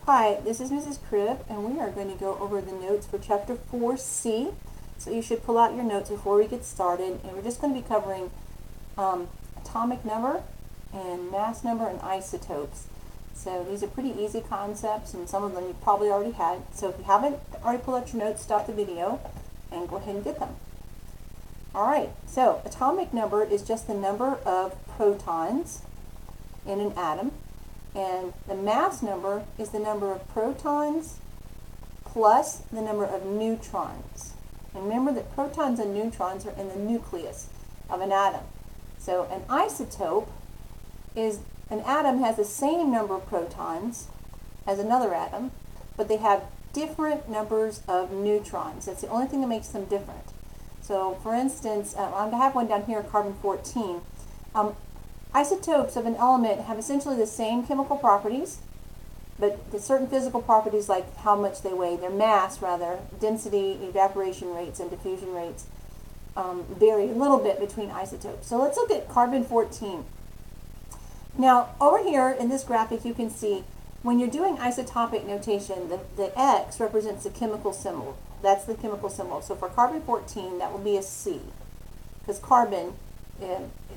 Hi, this is Mrs. Cribb, and we are going to go over the notes for Chapter 4C. So you should pull out your notes before we get started, and we're just going to be covering atomic number and mass number and isotopes. So these are pretty easy concepts, and some of them you probably already had. So if you haven't already pulled out your notes, stop the video and go ahead and get them. Alright, so atomic number is just the number of protons in an atom. And the mass number is the number of protons plus the number of neutrons. And remember that protons and neutrons are in the nucleus of an atom. So an isotope is an atom has the same number of protons as another atom, but they have different numbers of neutrons. That's the only thing that makes them different. So for instance, I have one down here, carbon 14. Isotopes of an element have essentially the same chemical properties, but the certain physical properties like how much they weigh, their mass rather, density, evaporation rates, and diffusion rates vary a little bit between isotopes. So let's look at carbon 14. Now over here in this graphic you can see when you're doing isotopic notation, the X represents the chemical symbol. That's the chemical symbol. So for carbon 14 that would be a C, because carbon,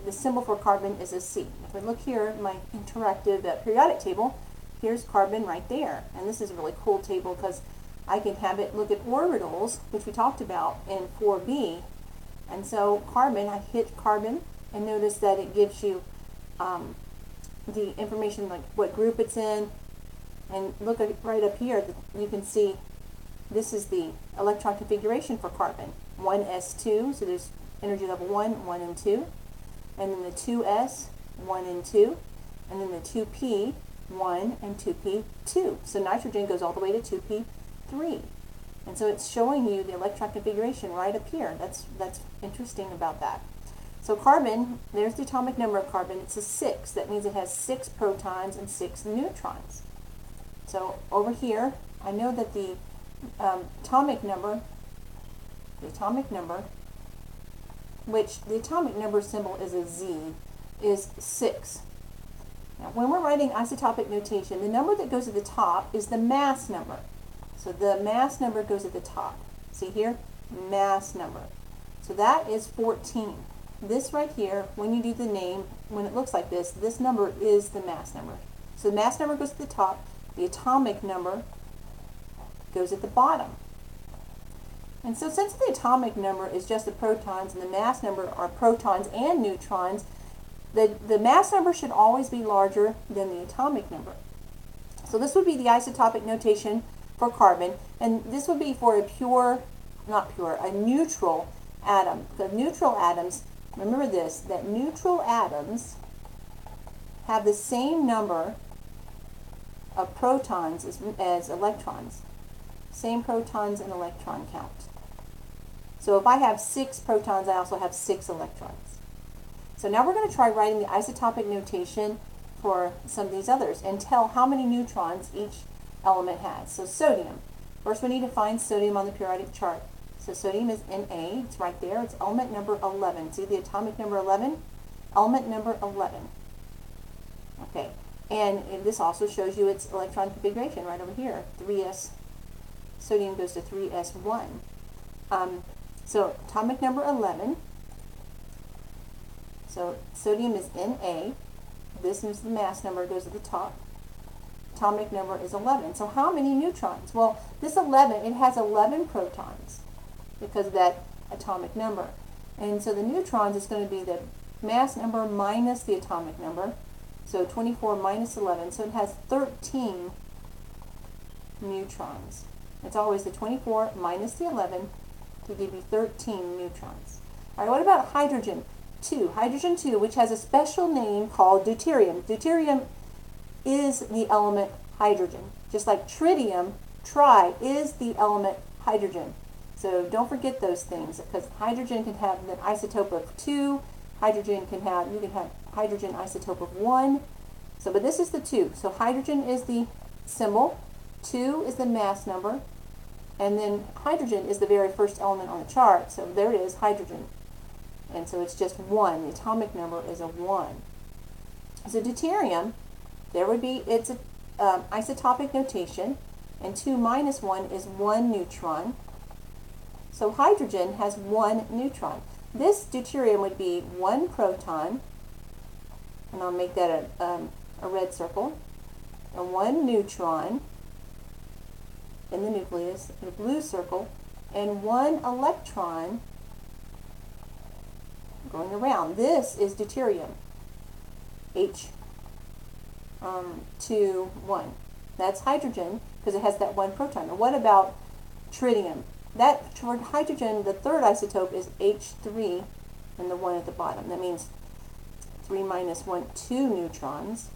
the symbol for carbon is a C. If I look here in my interactive periodic table, here's carbon right there. And this is a really cool table because I can have it look at orbitals, which we talked about in 4B. And so carbon, I hit carbon, and notice that it gives you the information like what group it's in. And look at right up here, you can see this is the electron configuration for carbon. 1s2, so there's energy level 1, 1 and 2, and then the 2s, 1 and 2, and then the 2p, 1 and 2p, 2. So nitrogen goes all the way to 2p, 3. And so it's showing you the electron configuration right up here. That's interesting about that. So carbon, there's the atomic number of carbon. It's a 6. That means it has 6 protons and 6 neutrons. So over here, I know that the atomic number, which the atomic number symbol is a Z, is 6. Now when we're writing isotopic notation, the number that goes at the top is the mass number. So the mass number goes at the top. See here? Mass number. So that is 14. This right here, when you do the name, when it looks like this number is the mass number. So the mass number goes at the top, the atomic number goes at the bottom. And so since the atomic number is just the protons and the mass number are protons and neutrons, the mass number should always be larger than the atomic number. So this would be the isotopic notation for carbon, and this would be for a neutral atom. The neutral atoms, remember this, that neutral atoms have the same number of protons as electrons. Same protons and electron count. So if I have 6 protons, I also have 6 electrons. So now we're going to try writing the isotopic notation for some of these others and tell how many neutrons each element has. So sodium. First we need to find sodium on the periodic chart. So sodium is Na. It's right there. It's element number 11. See the atomic number 11? Element number 11. Okay. And this also shows you its electron configuration right over here. 3s. Sodium goes to 3s1. So atomic number 11. So sodium is Na. This is the mass number, goes at the top. Atomic number is 11. So how many neutrons? Well, this 11, it has 11 protons because of that atomic number. And so the neutrons is going to be the mass number minus the atomic number. So 24 minus 11. So it has 13 neutrons. It's always the 24 minus the 11 to give you 13 neutrons. All right, what about hydrogen 2? Hydrogen 2, which has a special name called deuterium. Deuterium is the element hydrogen. Just like tritium, tri is the element hydrogen. So don't forget those things, because hydrogen can have an isotope of 2. You can have hydrogen isotope of 1. So, but this is the 2. So hydrogen is the symbol, 2 is the mass number, and then hydrogen is the very first element on the chart. So there it is, hydrogen. And so it's just 1. The atomic number is a 1. So deuterium, there would be, it's a isotopic notation, and 2 minus 1 is 1 neutron. So hydrogen has 1 neutron. This deuterium would be 1 proton, and I'll make that a red circle, and 1 neutron in the nucleus, and a blue circle, and 1 electron going around. This is deuterium, H 2, 1. That's hydrogen because it has that 1 proton. And what about tritium? That for hydrogen, the third isotope is H3 and the 1 at the bottom. That means 3 minus 1, 2 neutrons.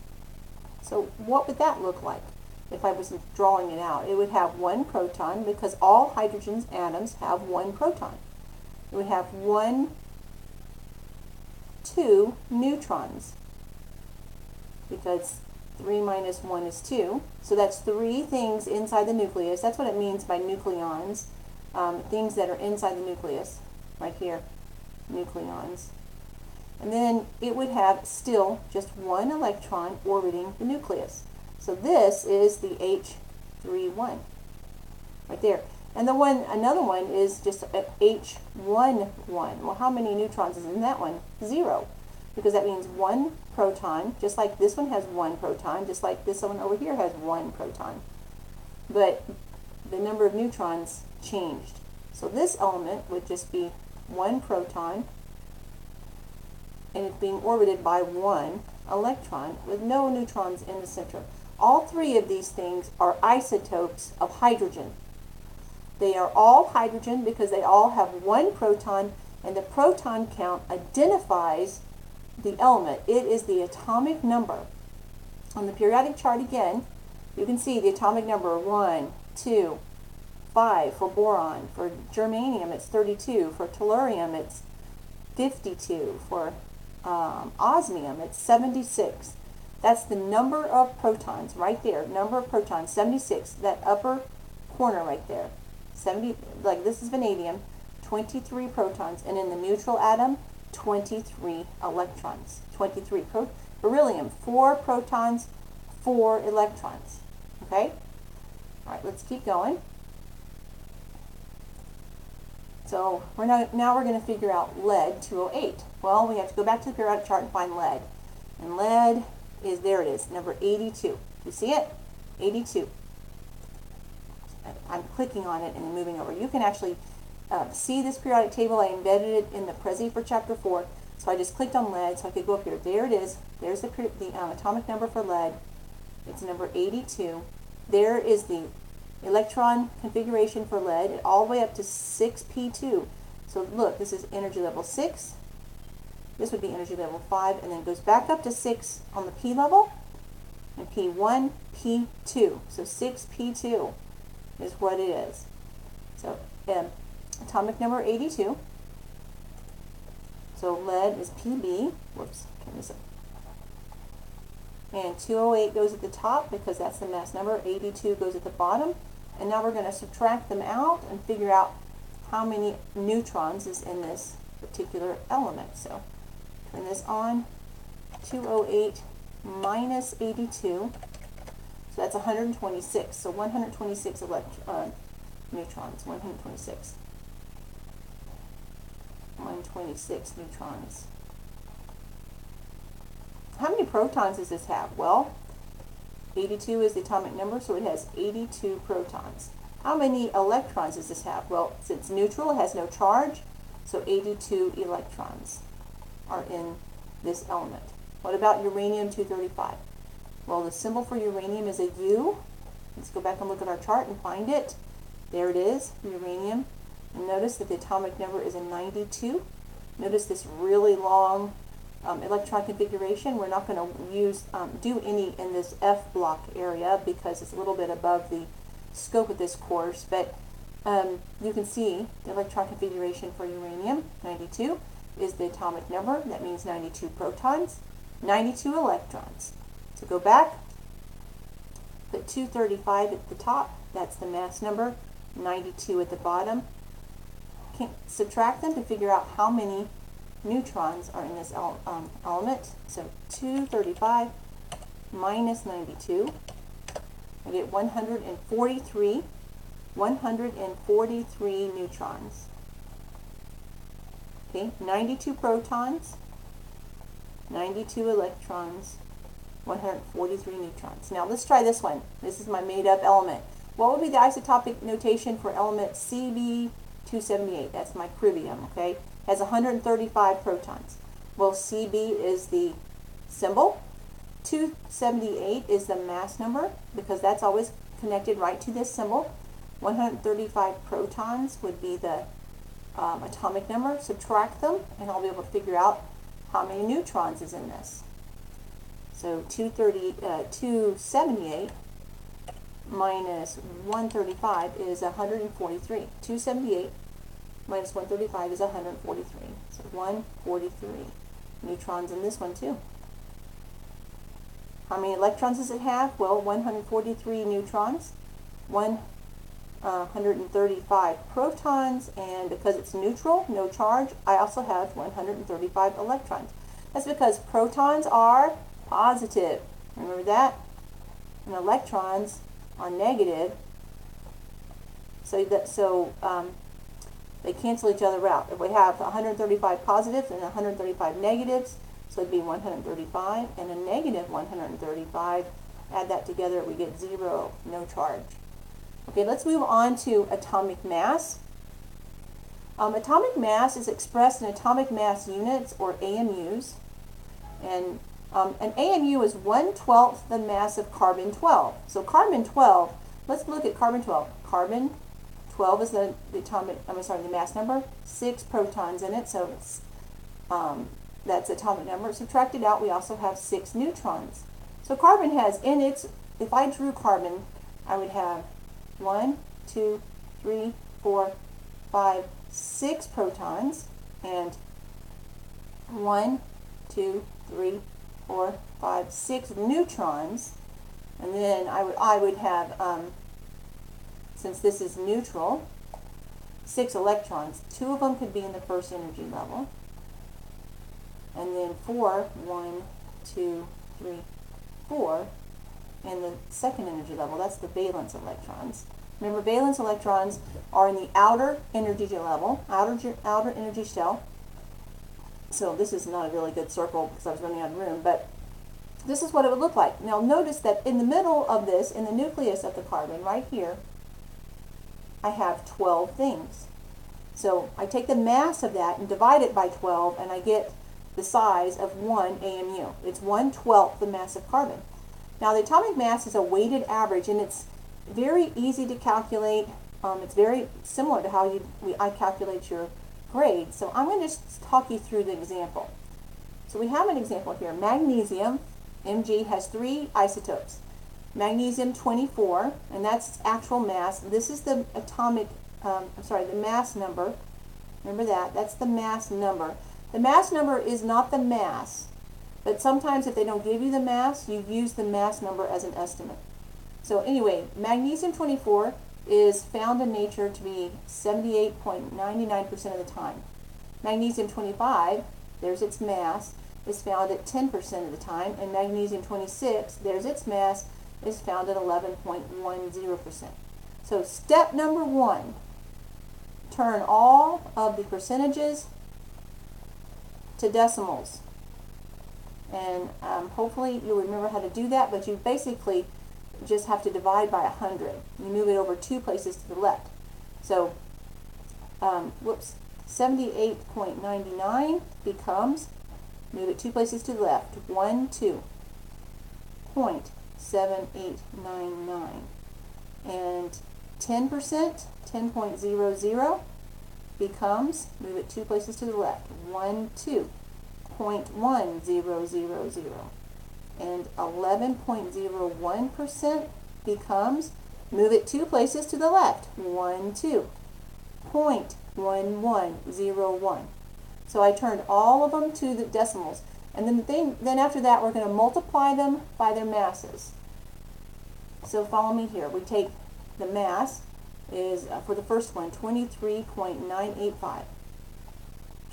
So what would that look like if I was drawing it out? It would have 1 proton because all hydrogen's atoms have 1 proton. It would have 2 neutrons because 3 minus 1 is 2. So that's 3 things inside the nucleus. That's what it means by nucleons. Things that are inside the nucleus, right here, nucleons. And then it would have still just 1 electron orbiting the nucleus. So this is the H31, right there. And another one is just H11. Well, how many neutrons is in that one? 0. Because that means 1 proton, just like this one has 1 proton, just like this one over here has 1 proton. But the number of neutrons changed. So this element would just be 1 proton, and it's being orbited by 1 electron with no neutrons in the center. All 3 of these things are isotopes of hydrogen. They are all hydrogen because they all have 1 proton, and the proton count identifies the element. It is the atomic number. On the periodic chart again, you can see the atomic number 1, 2, 5 for boron. For germanium, it's 32. For tellurium, it's 52. For osmium, it's 76. That's the number of protons right there. Number of protons, 76. That upper corner right there. 70, like this is vanadium, 23 protons. And in the neutral atom, 23 electrons. 23. Beryllium, 4 protons, 4 electrons. Okay? All right, let's keep going. So now we're going to figure out lead 208. Well, we have to go back to the periodic chart and find lead. And lead is, there it is, number 82. You see it? 82. I'm clicking on it and then moving over. You can actually see this periodic table. I embedded it in the Prezi for chapter 4. So I just clicked on lead so I could go up here. There it is. There's the atomic number for lead. It's number 82. There is the electron configuration for lead, all the way up to 6p2. So look, this is energy level 6. This would be energy level 5, and then it goes back up to 6 on the p level, and p1, p2. So 6p2 is what it is. So atomic number 82. So lead is Pb. Whoops, turn this up. And 208 goes at the top because that's the mass number. 82 goes at the bottom. And now we're going to subtract them out and figure out how many neutrons is in this particular element. So turn this on. 208 minus 82. So that's 126. So 126 neutrons. 126. 126 neutrons. How many protons does this have? Well, 82 is the atomic number, so it has 82 protons. How many electrons does this have? Well, since neutral, it has no charge, so 82 electrons are in this element. What about uranium-235? Well, the symbol for uranium is a U. Let's go back and look at our chart and find it. There it is, uranium. And notice that the atomic number is a 92. Notice this really long electron configuration. We're not going to do any in this F block area because it's a little bit above the scope of this course, but you can see the electron configuration for uranium. 92 is the atomic number. That means 92 protons, 92 electrons. So go back, put 235 at the top. That's the mass number. 92 at the bottom. Subtract them to figure out how many neutrons are in this element. So 235 minus 92 I get 143 neutrons. Okay, 92 protons, 92 electrons, 143 neutrons. Now let's try this one. This is my made-up element. What would be the isotopic notation for element Cb278? That's my cribium, okay? Has 135 protons. Well, Cb is the symbol. 278 is the mass number, because that's always connected right to this symbol. 135 protons would be the atomic number. Subtract them, and I'll be able to figure out how many neutrons is in this. So 278 minus 135 is 143. 278 minus 135 is 143. So 143 neutrons in this one too. How many electrons does it have? Well, 143 neutrons, 135 protons, and because it's neutral, no charge, I also have 135 electrons. That's because protons are positive. Remember that? And electrons are negative. So they cancel each other out. If we have 135 positives and 135 negatives, so it'd be 135 and a negative 135. Add that together, we get 0, no charge. Okay, let's move on to atomic mass. Atomic mass is expressed in atomic mass units, or AMUs. And an AMU is 1/12 the mass of carbon-12. So carbon-12, let's look at carbon-12. Carbon-12 is the mass number. 6 protons in it, so it's, that's atomic number. Subtracted out, we also have 6 neutrons. So carbon has in its, if I drew carbon, I would have 1, 2, 3, 4, 5, 6 protons, and 1, 2, 3, 4, 5, 6 neutrons. And then I would have, since this is neutral, 6 electrons. 2 of them could be in the first energy level. And then 4, 1, 2, 3, 4, in the second energy level. That's the valence electrons. Remember, valence electrons are in the outer energy level, outer energy shell. So this is not a really good circle because I was running out of room, but this is what it would look like. Now notice that in the middle of this, in the nucleus of the carbon, right here, I have 12 things. So I take the mass of that and divide it by 12, and I get the size of 1 AMU. It's 1/12 the mass of carbon. Now the atomic mass is a weighted average, and it's very easy to calculate. It's very similar to how I calculate your grade. So I'm going to just talk you through the example. So we have an example here. Magnesium, Mg, has 3 isotopes. Magnesium 24, and that's its actual mass. This is the atomic, the mass number. Remember that. That's the mass number. The mass number is not the mass, but sometimes if they don't give you the mass, you use the mass number as an estimate. So anyway, magnesium 24 is found in nature to be 78.99% of the time. Magnesium 25, there's its mass, is found at 10% of the time, and magnesium 26, there's its mass, is found at 11.10%. So step number 1, turn all of the percentages to decimals. And hopefully you'll remember how to do that, but you basically just have to divide by 100. You move it over 2 places to the left. So, 78.99 becomes, move it 2 places to the left, 12.7899. And 10%, 10.00 becomes, move it 2 places to the left, 12.1000. And 11.01% becomes, move it 2 places to the left, 12.1101. So I turned all of them to the decimals, and then after that we're going to multiply them by their masses. So follow me here. We take the mass is for the first one 23.985.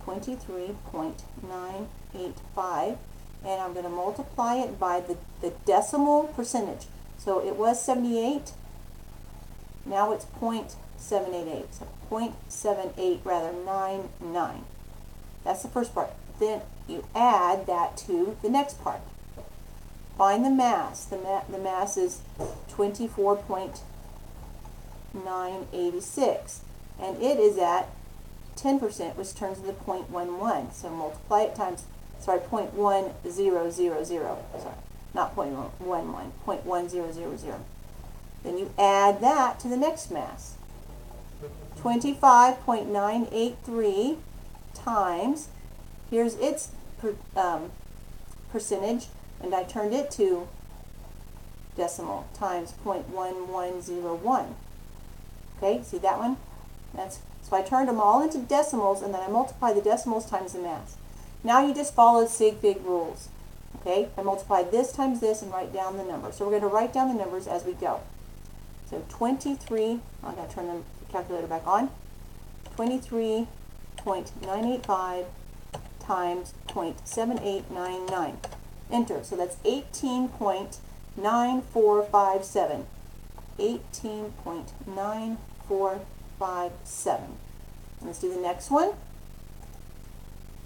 23.985, and I'm going to multiply it by the decimal percentage. So it was 78. Now it's 0.788. So 0.78 rather 99. That's the first part. Then you add that to the next part. Find the mass. The mass is 24.986. And it is at 10%, which turns into 0.11. So multiply it times, 0.1000. Sorry, not 0.11, 0.1000. Then you add that to the next mass. 25.983 times, here's its percentage, and I turned it to decimal, times 0.1101. Okay, see that one? So I turned them all into decimals, and then I multiply the decimals times the mass. Now you just follow sig fig rules. Okay, I multiply this times this and write down the number. So we're going to write down the numbers as we go. So 23, I'm going to turn the calculator back on. 23.985 times 0.7899. Enter. So that's 18.9457. 18.9457. Let's do the next one.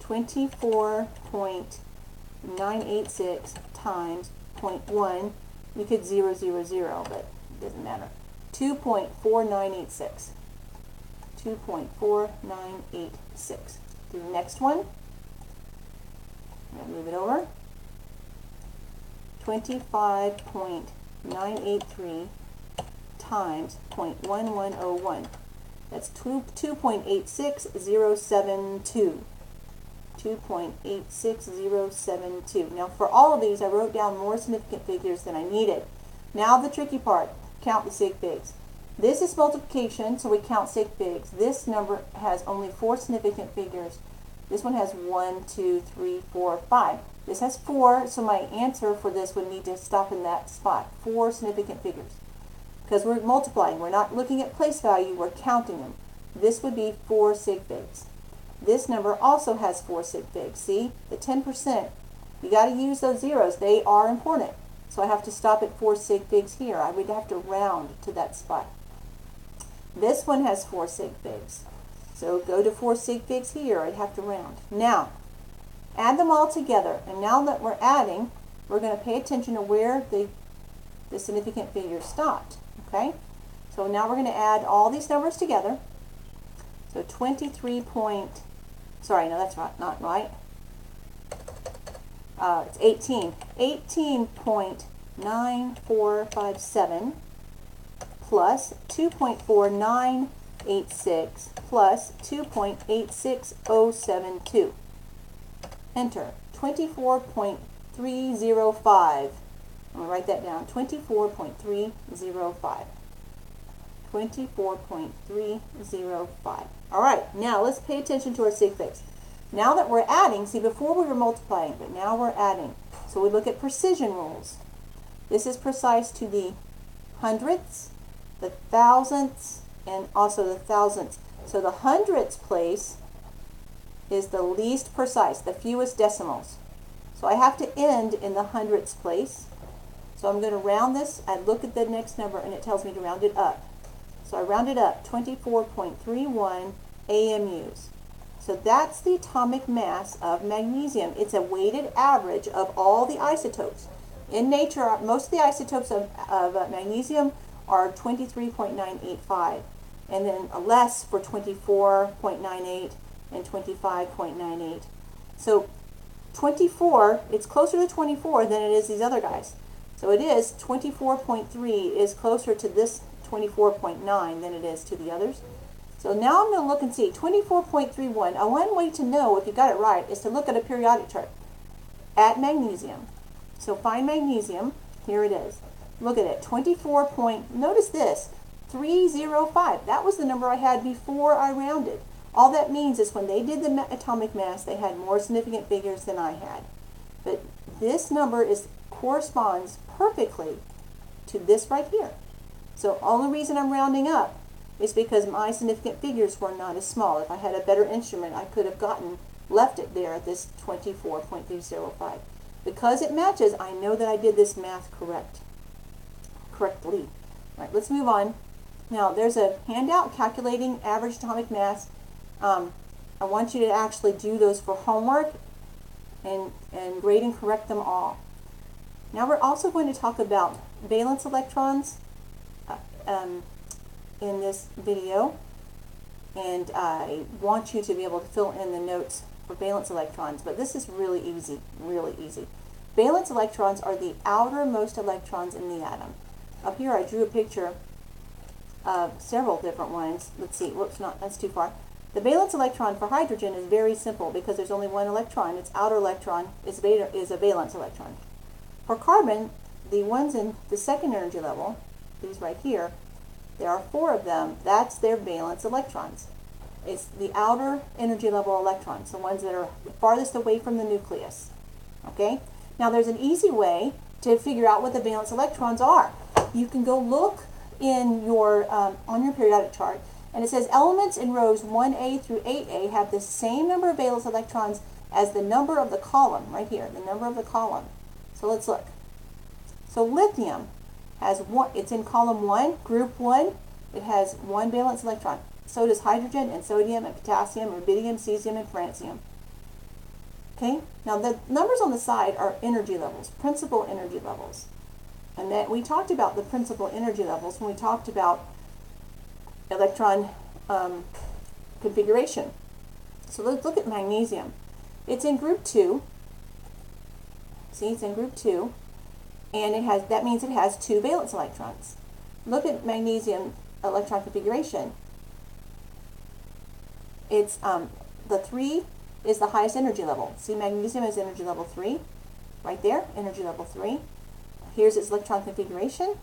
24.986 times 0.1. You could 000, but it doesn't matter. 2.4986. 2.4986. Do the next one. I'm going to move it over. 25.983 times 0.1101. That's 2.86072. 2.86072. Now for all of these, I wrote down more significant figures than I needed. Now the tricky part, count the sig figs. This is multiplication, so we count sig figs. This number has only 4 significant figures. This one has 1, 2, 3, 4, 5. This has 4, so my answer for this would need to stop in that spot. 4 significant figures. Because we're multiplying, we're not looking at place value, we're counting them. This would be 4 sig figs. This number also has 4 sig figs. See, the 10%, you got to use those zeros. They are important. So I have to stop at 4 sig figs here. I would have to round to that spot. This one has 4 sig figs. So go to 4 sig figs here. I'd have to round. Now, add them all together. And now that we're adding, we're going to pay attention to where the significant figure stopped. Okay? So now we're going to add all these numbers together. So 23 point, sorry, no, that's right, not right. It's 18. 18.9457 plus 2.4986 plus 2.86072. Enter. 24.305. I'm going to write that down. 24.305. 24.305. All right, now let's pay attention to our sig figs. Now that we're adding, see, before we were multiplying, but now we're adding. So we look at precision rules. This is precise to the hundredths, the thousandths, and also the thousandths. So the hundredths place is the least precise, the fewest decimals. So I have to end in the hundredths place. So I'm going to round this. I look at the next number and it tells me to round it up. So I rounded up 24.31 AMUs. So that's the atomic mass of magnesium. It's a weighted average of all the isotopes. In nature, most of the isotopes of magnesium are 23.985, and then less for 24.98 and 25.98. So 24, it's closer to 24 than it is these other guys. So it is 24.3 is closer to this 24.9 than it is to the others. So now I'm going to look and see 24.31. One way to know if you got it right is to look at a periodic chart at magnesium. So find magnesium. Here it is. Look at it. 24. Notice this. 305. That was the number I had before I rounded. All that means is when they did the atomic mass, they had more significant figures than I had. But this number corresponds perfectly to this right here. So only reason I'm rounding up is because my significant figures were not as small. If I had a better instrument, I could have left it there at this 24.305. Because it matches, I know that I did this math correct. incorrectly. All right, let's move on. Now, there's a handout calculating average atomic mass. I want you to actually do those for homework and grade and correct them all. Now we're also going to talk about valence electrons in this video, and I want you to be able to fill in the notes for valence electrons, but this is really easy, really easy. Valence electrons are the outermost electrons in the atom. Up here I drew a picture of several different ones. Let's see, whoops, that's too far. The valence electron for hydrogen is very simple because there's only one electron. Its outer electron is a valence electron. For carbon, the ones in the second energy level, these right here, there are 4 of them. That's their valence electrons. It's the outer energy level electrons, the ones that are farthest away from the nucleus. Okay? Now there's an easy way to figure out what the valence electrons are. You can go look in your on your periodic chart, and it says elements in rows 1A through 8A have the same number of valence electrons as the number of the column, right here, the number of the column. So let's look. So lithium has one, it's in column 1, group 1, it has 1 valence electron. So does hydrogen and sodium and potassium, rubidium, cesium, and francium. Okay, now the numbers on the side are energy levels, principal energy levels. And that we talked about the principal energy levels when we talked about electron configuration. So let's look at magnesium. It's in group 2. See, it's in group 2, and that means it has 2 valence electrons. Look at magnesium electron configuration. It's the 3 is the highest energy level. See, magnesium is energy level 3, right there, energy level 3. Here's its electron configuration.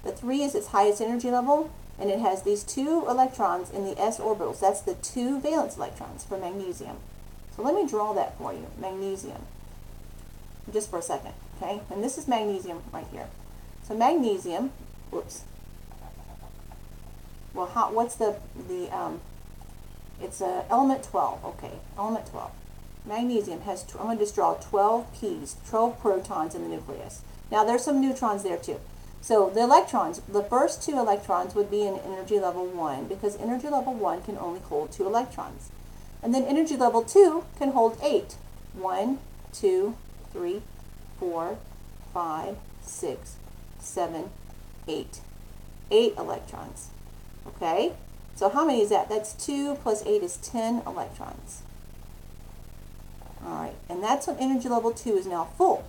The 3 is its highest energy level, and it has these 2 electrons in the s orbitals. That's the 2 valence electrons for magnesium. So let me draw that for you, magnesium, just for a second, okay? And this is magnesium right here. So magnesium, whoops. Well, what's it's element 12, okay, element 12. Magnesium has, I'm going to just draw 12 p's, 12 protons in the nucleus. Now there's some neutrons there too. So the electrons, the first 2 electrons would be in energy level 1 because energy level 1 can only hold 2 electrons. And then energy level 2 can hold 8. 1, 2, 3, 4, 5, 6, 7, 8. 8 electrons. Okay? So how many is that? That's 2 plus 8 is 10 electrons. Alright, and that's when energy level 2 is now full.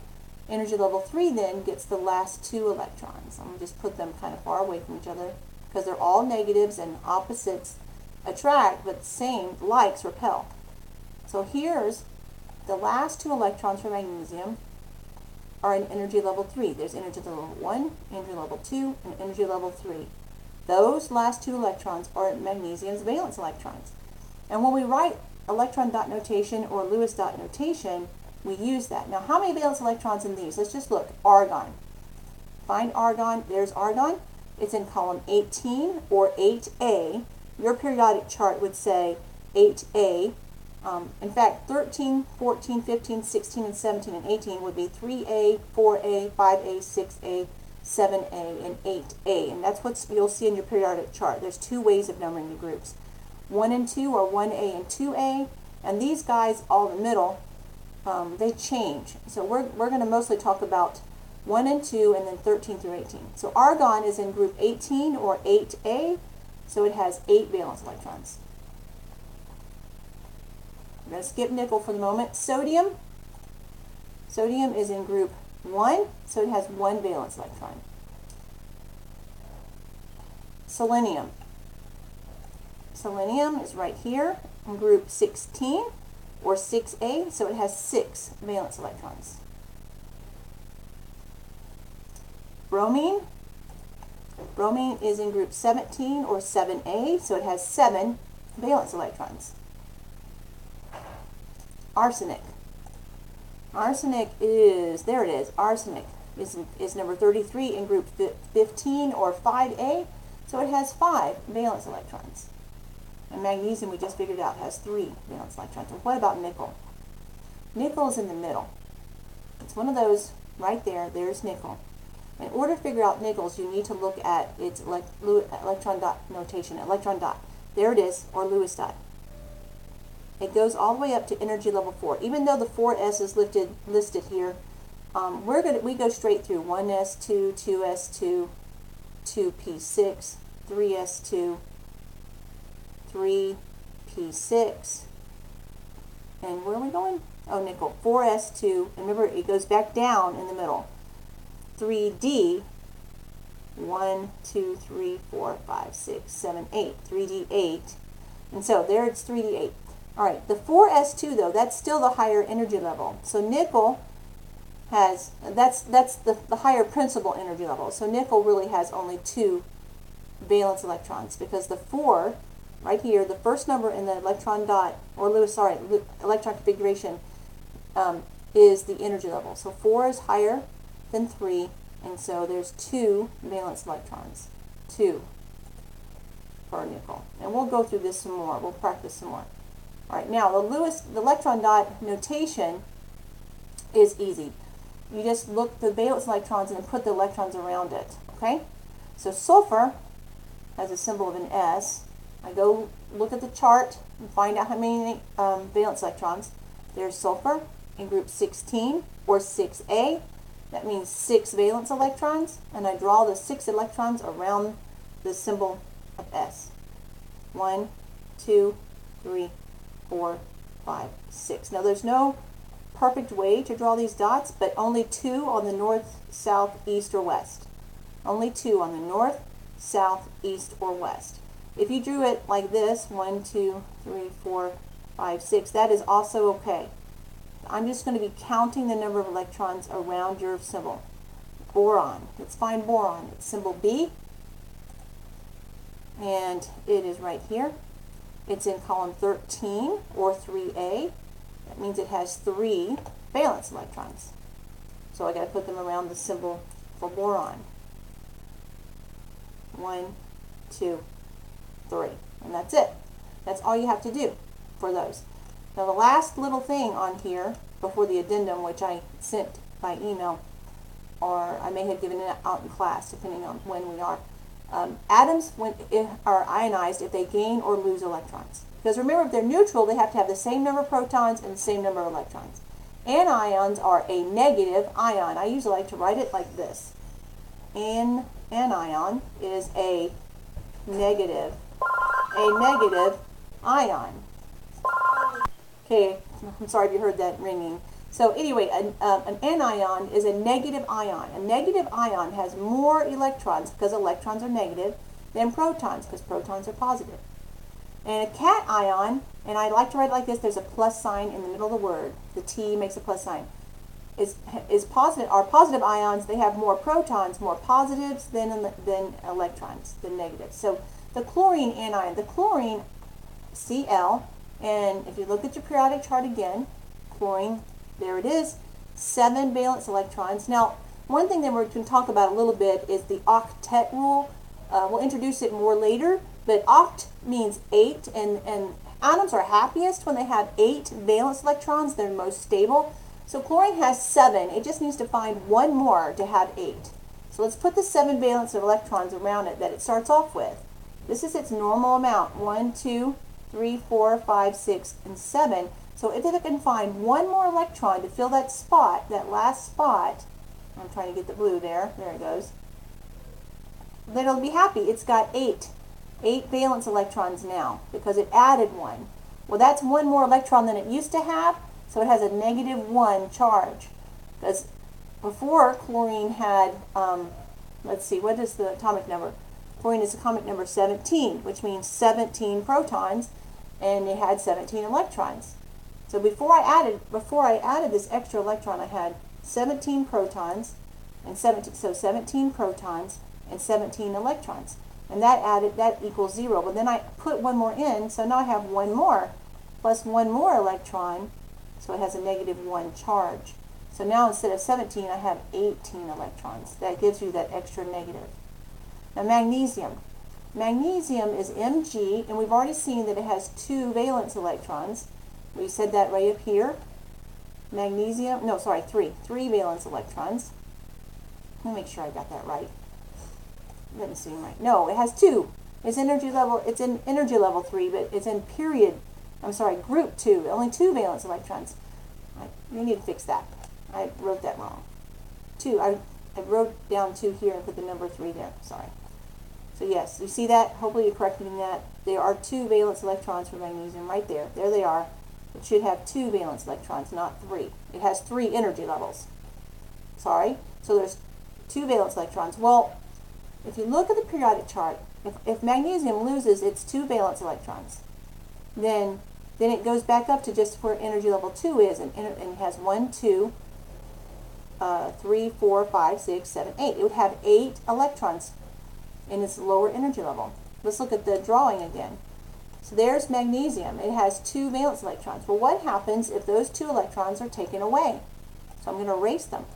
Energy level 3 then gets the last 2 electrons. I'm going to just put them kind of far away from each other because they're all negatives and opposites attract, but same likes repel. So here's the last 2 electrons for magnesium are in energy level 3. There's energy level 1, energy level 2, and energy level 3. Those last 2 electrons are magnesium's valence electrons. And when we write electron dot notation or Lewis dot notation, we use that. Now, how many valence electrons in these? Let's just look. Argon. Find argon. There's argon. It's in column 18 or 8A. Your periodic chart would say 8A. In fact, 13, 14, 15, 16, and 17, and 18 would be 3A, 4A, 5A, 6A, 7A, and 8A. And that's what you'll see in your periodic chart. There's 2 ways of numbering the groups. 1 and 2 are 1A and 2A. And these guys all in the middle, they change. So we're going to mostly talk about 1 and 2 and then 13 through 18. So argon is in group 18 or 8A. So it has 8 valence electrons. I'm going to skip nickel for the moment. Sodium. Sodium is in group 1, so it has 1 valence electron. Selenium. Selenium is right here in group 16 or 6A, so it has 6 valence electrons. Bromine. Bromine is in group 17 or 7A, so it has 7 valence electrons. Arsenic. Arsenic is, there it is, arsenic is number 33 in group 15 or 5A, so it has 5 valence electrons. And magnesium, we just figured out, has 3 valence electrons. And what about nickel? Nickel is in the middle. It's one of those right there. There's nickel. In order to figure out nickels, you need to look at its electron dot notation, electron dot. There it is, or Lewis dot. It goes all the way up to energy level 4. Even though the 4s is listed here, we go straight through 1s2, 2s2, 2p6, 3s2, 3p6, and where are we going? Oh, nickel. 4s2, and remember it goes back down in the middle. 3d, 1, 2, 3, 4, 5, 6, 7, 8. 3d8, and so there it's 3d8. All right, the 4s2 though, that's still the higher energy level. So nickel has, that's the higher principal energy level. So nickel really has only 2 valence electrons, because the 4 right here, the first number in the electron dot, or electron configuration, is the energy level. So 4 is higher than 3, and so there's 2 valence electrons, 2 for nickel. And we'll go through this some more. We'll practice some more. All right, now the electron dot notation is easy. You just look the valence electrons and put the electrons around it, okay? So sulfur has a symbol of an S. I go look at the chart and find out how many valence electrons. There's sulfur in group 16, or 6A. That means 6 valence electrons, and I draw the 6 electrons around the symbol of S. 1, 2, 3, 4, 5, 6. Now there's no perfect way to draw these dots, but only 2 on the north, south, east, or west. Only 2 on the north, south, east, or west. If you drew it like this, 1, 2, 3, 4, 5, 6, that is also okay. I'm just going to be counting the number of electrons around your symbol. Boron. Let's find boron. It's symbol B, and it is right here. It's in column 13, or 3A. That means it has 3 valence electrons. So I got to put them around the symbol for boron. 1, 2, 3. And that's it. That's all you have to do for those. Now the last little thing on here, before the addendum, which I sent by email, or I may have given it out in class, depending on when we are. Atoms are ionized if they gain or lose electrons. Because remember, if they're neutral, they have to have the same number of protons and the same number of electrons. Anions are a negative ion. I usually like to write it like this. Anion is a negative ion. Okay, I'm sorry if you heard that ringing. So anyway, an anion is a negative ion. A negative ion has more electrons, because electrons are negative, than protons, because protons are positive. And a cation, and I like to write it like this, there's a plus sign in the middle of the word. The T makes a plus sign. Is positive. Are positive ions, they have more protons, more positives than electrons, than negatives. So the chlorine anion, the chlorine, Cl, and if you look at your periodic chart again, chlorine, there it is, 7 valence electrons. Now, one thing that we're going to talk about a little bit is the octet rule. We'll introduce it more later, but oct means 8, and atoms are happiest when they have 8 valence electrons. They're most stable. So chlorine has 7. It just needs to find one more to have 8. So let's put the 7 valence of electrons around it that it starts off with. This is its normal amount, 1, 2, 3, 4, 5, 6, and 7. So if it can find one more electron to fill that spot, that last spot, I'm trying to get the blue there it goes, then it'll be happy. It's got 8 valence electrons now, because it added one. Well, that's one more electron than it used to have, so it has a -1 charge. Because before, chlorine had, let's see, what is the atomic number? Chlorine is atomic number 17, which means 17 protons, and it had 17 electrons. So before I added this extra electron, I had 17 protons, and 17 protons and 17 electrons, and that equals 0. But then I put one more in, so now I have one more plus one more electron, so it has a -1 charge. So now instead of 17, I have 18 electrons. That gives you that extra negative. Now magnesium. Magnesium is Mg, and we've already seen that it has 2 valence electrons. We said that right up here. Magnesium, no, sorry, 3 valence electrons. Let me make sure I got that right. It doesn't seem right. No, it has 2. It's in energy level 3, but it's in group 2. Only 2 valence electrons. You need to fix that. I wrote that wrong. 2. I wrote down 2 here and put the number 3 there. Sorry. So yes, you see that? Hopefully you're correcting that. There are 2 valence electrons for magnesium right there. There they are. It should have 2 valence electrons, not 3. It has 3 energy levels. Sorry. So there's 2 valence electrons. Well, if you look at the periodic chart, if magnesium loses its 2 valence electrons, then it goes back up to just where energy level 2 is, and it has 1, 2, 3, 4, 5, 6, 7, 8. It would have 8 electrons in its lower energy level. Let's look at the drawing again. So there's magnesium. It has 2 valence electrons. Well, what happens if those 2 electrons are taken away? So I'm going to erase them.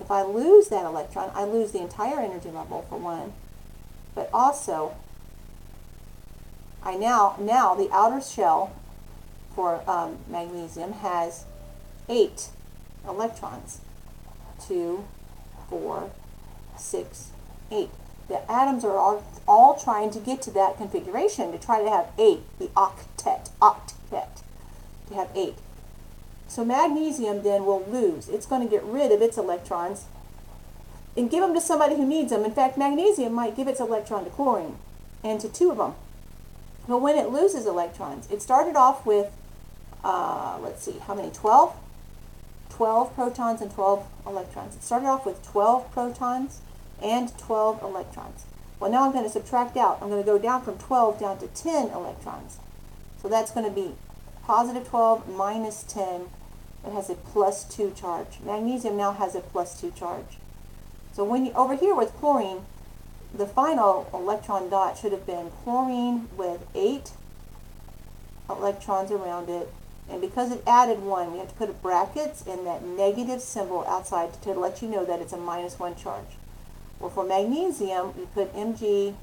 If I lose that electron, I lose the entire energy level for 1. But also, now the outer shell for magnesium has 8 electrons. 2, 4, 6, 8. The atoms are all trying to get to that configuration, to try to have 8, the octet, to have 8. So magnesium then will lose. It's going to get rid of its electrons and give them to somebody who needs them. In fact, magnesium might give its electron to chlorine and to 2 of them. But when it loses electrons, it started off with, let's see, how many? 12? 12 protons and 12 electrons. It started off with 12 protons and 12 electrons. Well, now I'm going to subtract out. I'm going to go down from 12 down to 10 electrons. So that's going to be positive 12 minus 10. It has a plus 2 charge. Magnesium now has a plus 2 charge. So when over here with chlorine, the final electron dot should have been chlorine with 8 electrons around it. And because it added 1, we have to put brackets and that negative symbol outside to let you know that it's a minus 1 charge. Well, for magnesium, you put Mg,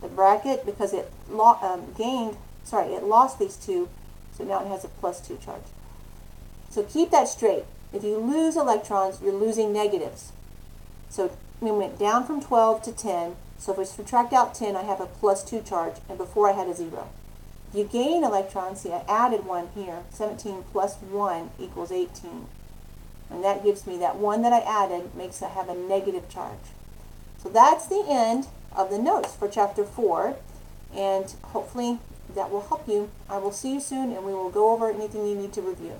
the bracket, because it lost these 2, so now it has a plus 2 charge. So keep that straight. If you lose electrons, you're losing negatives. So we went down from 12 to 10. So if we subtract out 10, I have a plus 2 charge, and before I had a 0. If you gain electrons, see, I added 1 here. 17 plus 1 equals 18. And that gives me that 1 that I added makes it have a negative charge. So that's the end of the notes for chapter 4. And hopefully that will help you. I will see you soon, and we will go over anything you need to review.